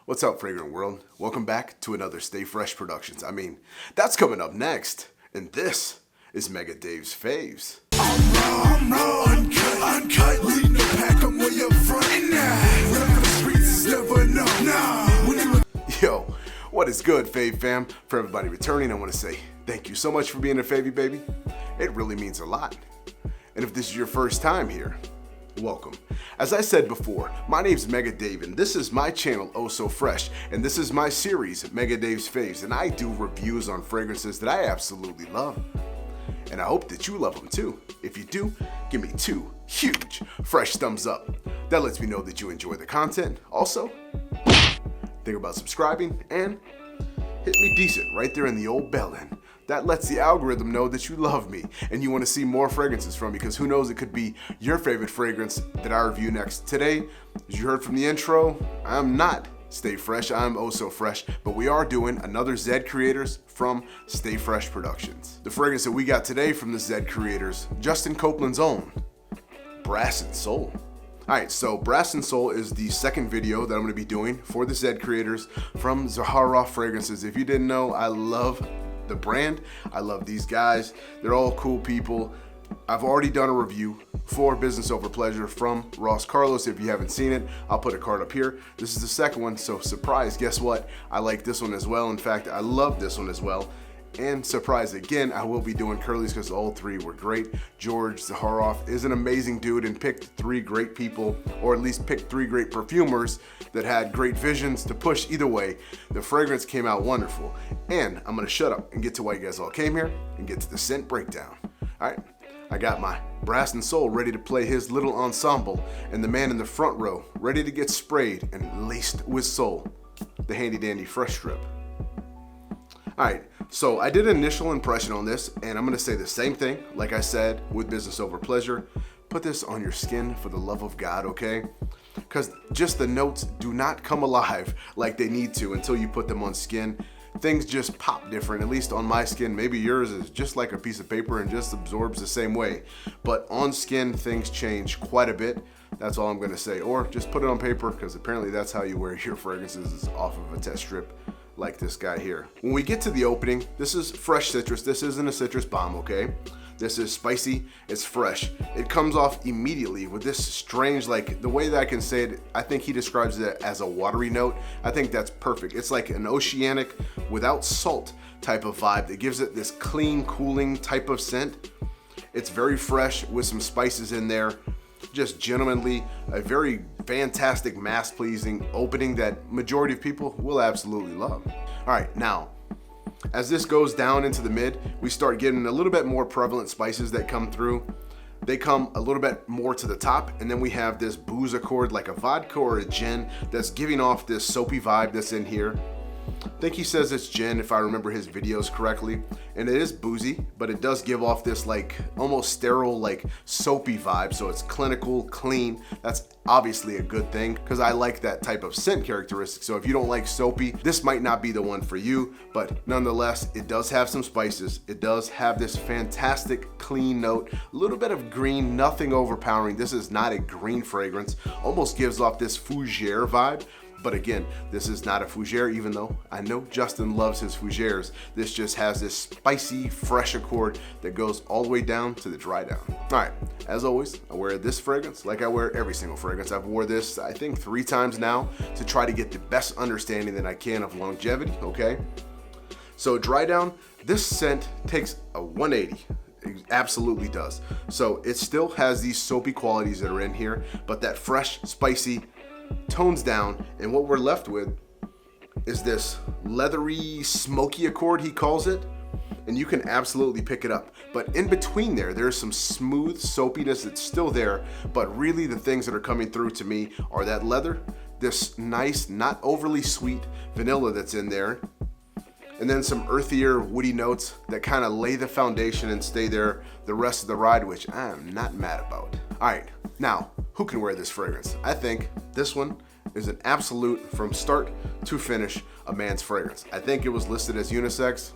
What's up, Fragrant World? Welcome back to another Stay Fresh Productions. That's coming up next. And this is Mega Dave's Faves. I'm raw, uncut, leading the pack, I'm way up front. And now, run for the streets, never know. Yo, what is good, Fave fam? For everybody returning, I want to say thank you so much for being a Favy baby. It really means a lot. And if this is your first time here, welcome. As I said before, my name's Mega Dave and this is my channel, Eau So Fraiche, and this is my series, Mega Dave's Faves, and I do reviews on fragrances that I absolutely love. And I hope that you love them too. If you do, give me 2 huge fresh thumbs up. That lets me know that you enjoy the content. Also, think about subscribing and hit me decent right there in the old bell end. That lets the algorithm know that you love me and you want to see more fragrances from me, because who knows, it could be your favorite fragrance that I review next. Today, as you heard from the intro, I'm not Stay Fresh, I'm Eau So Fraiche, but we are doing another Zed Creators from Stay Fresh Productions. The fragrance that we got today from the Zed Creators, Justin Copeland's own, Brass and Soul. Alright, so Brass and Soul is the second video that I'm going to be doing for the Zed Creators from Zaharoff Fragrances. If you didn't know, I love the brand. I love these guys. They're all cool people. I've already done a review for Business Over Pleasure from Ross Carlos. If you haven't seen it, I'll put a card up here. This is the second one, so surprise, guess what? I like this one as well. In fact, I love this one as well. And surprise again, I will be doing Curly's because all 3 were great. George Zaharoff is an amazing dude and picked 3 great people, or at least picked 3 great perfumers that had great visions to push. Either way, the fragrance came out wonderful. And I'm gonna shut up and get to why you guys all came here and get to the scent breakdown. All right, I got my Brass and Soul ready to play his little ensemble, and the man in the front row ready to get sprayed and laced with soul, the handy dandy fresh strip. Alright, so I did an initial impression on this, and I'm going to say the same thing like I said with Business Over Pleasure. Put this on your skin for the love of God, okay? Because just the notes do not come alive like they need to until you put them on skin. Things just pop different, at least on my skin. Maybe yours is just like a piece of paper and just absorbs the same way. But on skin, things change quite a bit. That's all I'm going to say. Or just put it on paper, because apparently that's how you wear your fragrances, is off of a test strip. Like this guy here. When we get to the opening, this is fresh citrus. This isn't a citrus bomb, okay? This is spicy, it's fresh. It comes off immediately with this strange, like, the way that I can say it, I think he describes it as a watery note. I think that's perfect. It's like an oceanic, without salt type of vibe that gives it this clean, cooling type of scent. It's very fresh with some spices in there. Just gentlemanly, a very fantastic, mass-pleasing opening that majority of people will absolutely love. All right, now, as this goes down into the mid, we start getting a little bit more prevalent spices that come through. They come a little bit more to the top, and then we have this booze accord, like a vodka or a gin, that's giving off this soapy vibe that's in here. I think he says it's gin if I remember his videos correctly, and it is boozy, but it does give off this like almost sterile, like soapy vibe, so it's clinical, clean. That's obviously a good thing because I like that type of scent characteristic. So if you don't like soapy, this might not be the one for you, but nonetheless, it does have some spices. It does have this fantastic clean note, a little bit of green, nothing overpowering. This is not a green fragrance, almost gives off this fougere vibe. But again, this is not a fougere, even though I know Justin loves his fougeres. This just has this spicy, fresh accord that goes all the way down to the dry down. All right, as always, I wear this fragrance like I wear every single fragrance. I've wore this, I think, 3 times now to try to get the best understanding that I can of longevity, okay? So dry down, this scent takes a 180. It absolutely does. So it still has these soapy qualities that are in here, but that fresh, spicy, tones down, and what we're left with is this leathery, smoky accord, he calls it, and you can absolutely pick it up. But in between there's some smooth soapiness that's still there, but really the things that are coming through to me are that leather, this nice, not overly sweet vanilla that's in there, and then some earthier, woody notes that kind of lay the foundation and stay there the rest of the ride, which I'm not mad about. All right, now, who can wear this fragrance? I think this one is an absolute, from start to finish, a man's fragrance. I think it was listed as unisex.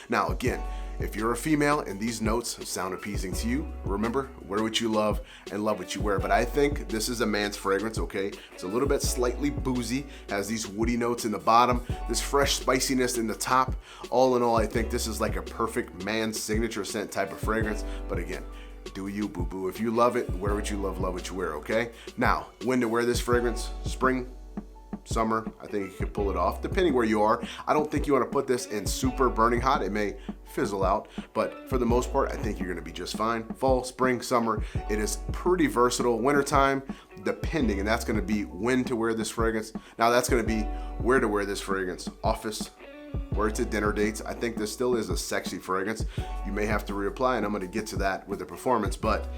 Now, again, If you're a female and these notes sound appeasing to you, remember, wear what you love and love what you wear. But I think this is a man's fragrance, okay? It's a little bit slightly boozy, has these woody notes in the bottom, this fresh spiciness in the top. All in all, I think this is like a perfect man's signature scent type of fragrance. But again, do you, boo-boo. If you love it, wear what you love what you wear, okay? Now, when to wear this fragrance? Spring, summer, I think you could pull it off, depending where you are. I don't think you want to put this in super burning hot. It may fizzle out, but for the most part, I think you're going to be just fine. Fall, spring, summer, it is pretty versatile. Wintertime, depending, and that's going to be when to wear this fragrance. Now, that's going to be where to wear this fragrance. Office, where it's at dinner dates. I think this still is a sexy fragrance. You may have to reapply, and I'm going to get to that with the performance, but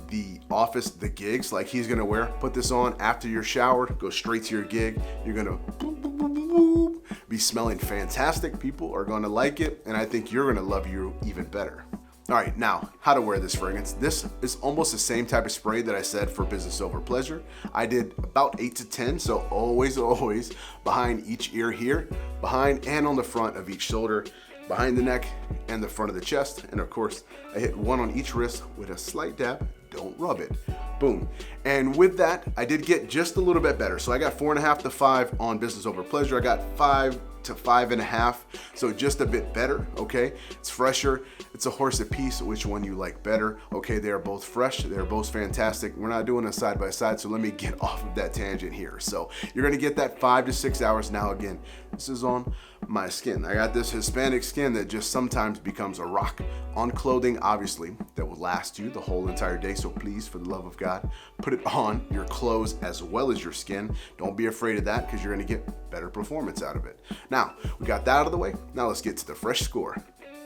the office, the gigs, like he's going to wear, put this on after you're showered, go straight to your gig. You're going to be smelling fantastic. People are going to like it, and I think you're going to love you even better. All right, now, how to wear this fragrance. This is almost the same type of spray that I said for Business Over Pleasure. I did about 8 to 10, so always behind each ear here, behind and on the front of each shoulder, behind the neck and the front of the chest. And of course, I hit one on each wrist with a slight dab. Don't rub it. Boom. And with that, I did get just a little bit better. So I got 4.5 to 5 on Business Over Pleasure. I got 5 to 5.5, so just a bit better, okay? It's fresher, it's a horse apiece, which one you like better, okay? They are both fresh, they're both fantastic. We're not doing a side by side, so let me get off of that tangent here. So you're gonna get that 5 to 6 hours. Now again, this is on my skin. I got this Hispanic skin that just sometimes becomes a rock on clothing, obviously, that will last you the whole entire day. So please, for the love of God, put it on your clothes as well as your skin. Don't be afraid of that, because you're gonna get better performance out of it. Now, we got that out of the way. Now let's get to the fresh score.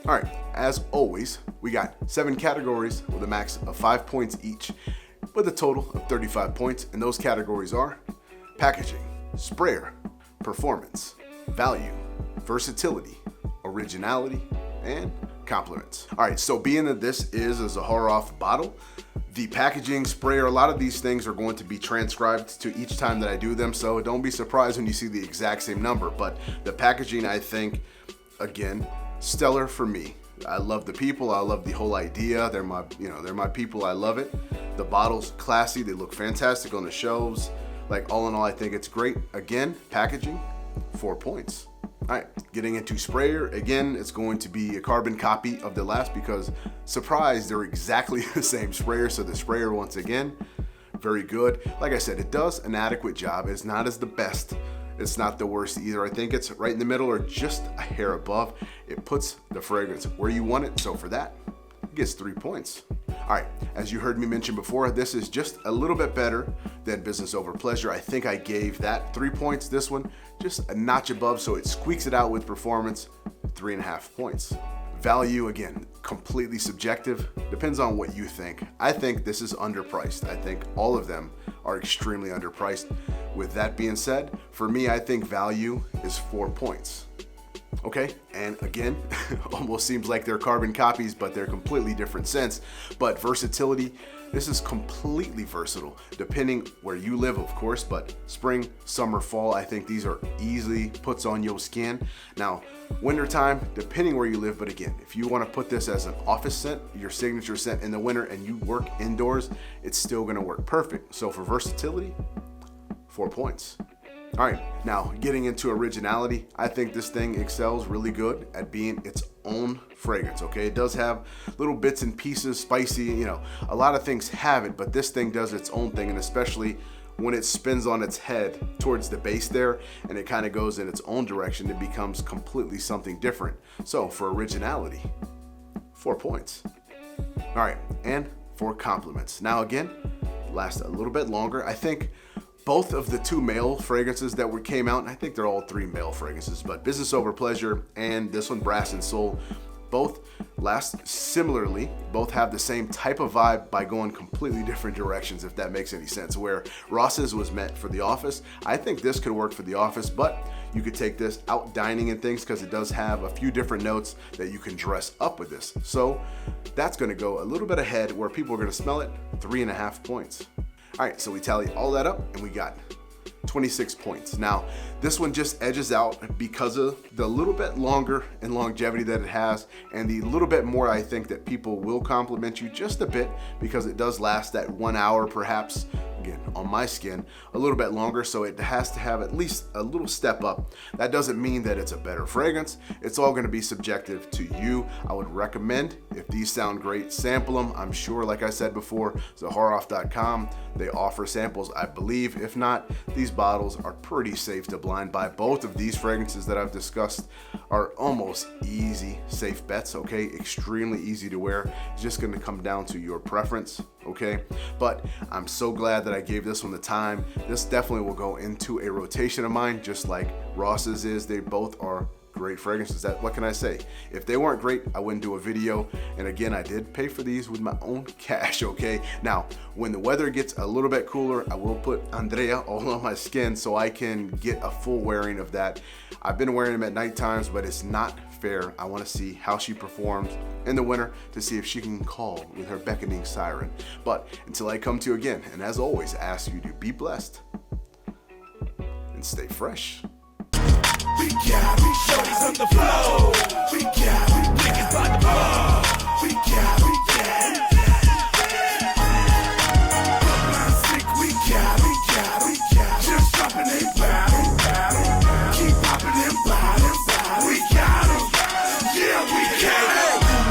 All right, as always, we got 7 categories with a max of 5 points each, with a total of 35 points. And those categories are packaging, sprayer, performance, value, versatility, originality, and compliments. All right, so being that this is a Zaharoff bottle, the packaging, sprayer, a lot of these things are going to be transcribed to each time that I do them, so don't be surprised when you see the exact same number. But the packaging, I think, again, stellar for me. I love the people, I love the whole idea. They're my people, I love it. The bottle's classy, they look fantastic on the shelves. Like, all in all, I think it's great. Again, packaging, 4 points. All right, getting into sprayer, again, it's going to be a carbon copy of the last, because surprise, they're exactly the same sprayer. So the sprayer, once again, very good. Like I said, it does an adequate job. It's not as the best, it's not the worst either. I think it's right in the middle or just a hair above. It puts the fragrance where you want it, so for that, it gets 3 points. All right, as you heard me mention before, this is just a little bit better than Business Over Pleasure. I think I gave that 3 points. This one, just a notch above, so it squeaks it out with performance, 3.5 points. Value, again, completely subjective. Depends on what you think. I think this is underpriced. I think all of them are extremely underpriced. With that being said, for me, I think value is 4 points. Okay, and again, almost seems like they're carbon copies, but they're completely different scents. But versatility, this is completely versatile, depending where you live, of course, but spring, summer, fall, I think these are easily puts on your skin. Now, wintertime, depending where you live, but again, if you want to put this as an office scent, your signature scent in the winter, and you work indoors, it's still going to work perfect. So for versatility, 4 points. All right, now getting into originality, I think this thing excels really good at being its own fragrance, okay? It does have little bits and pieces, spicy, a lot of things have it, but this thing does its own thing, and especially when it spins on its head towards the base there, and it kind of goes in its own direction, it becomes completely something different. So for originality, 4 points. All right, and for compliments. Now again, last a little bit longer. I think both of the 2 male fragrances that came out, and I think they're all 3 male fragrances, but Business Over Pleasure and this one, Brass and Soul, both last similarly, both have the same type of vibe by going completely different directions, if that makes any sense. Where Ross's was meant for the office, I think this could work for the office, but you could take this out dining and things, because it does have a few different notes that you can dress up with this. So that's gonna go a little bit ahead where people are gonna smell it, 3.5 points. All right, so we tally all that up, and we got 26 points. Now, this one just edges out because of the little bit longer and longevity that it has, and the little bit more I think that people will compliment you just a bit, because it does last that 1 hour perhaps, again, on my skin, a little bit longer, so it has to have at least a little step up. That doesn't mean that it's a better fragrance. It's all gonna be subjective to you. I would recommend, if these sound great, sample them. I'm sure, like I said before, Zaharoff.com, they offer samples, I believe. If not, these bottles are pretty safe to blind buy. Both of these fragrances that I've discussed are almost easy, safe bets, okay? Extremely easy to wear. It's just gonna come down to your preference, okay? But I'm so glad that I gave this one the time. This definitely will go into a rotation of mine, just like Ross's is. They both are great fragrances. What can I say? If they weren't great, I wouldn't do a video. And again, I did pay for these with my own cash, okay? Now, when the weather gets a little bit cooler, I will put Andrea all on my skin so I can get a full wearing of that. I've been wearing them at night times, but it's not fair. I want to see how she performs in the winter to see if she can call with her beckoning siren. But until I come to you again, and as always, I ask you to be blessed and stay fresh. We got shorties on the floor. We got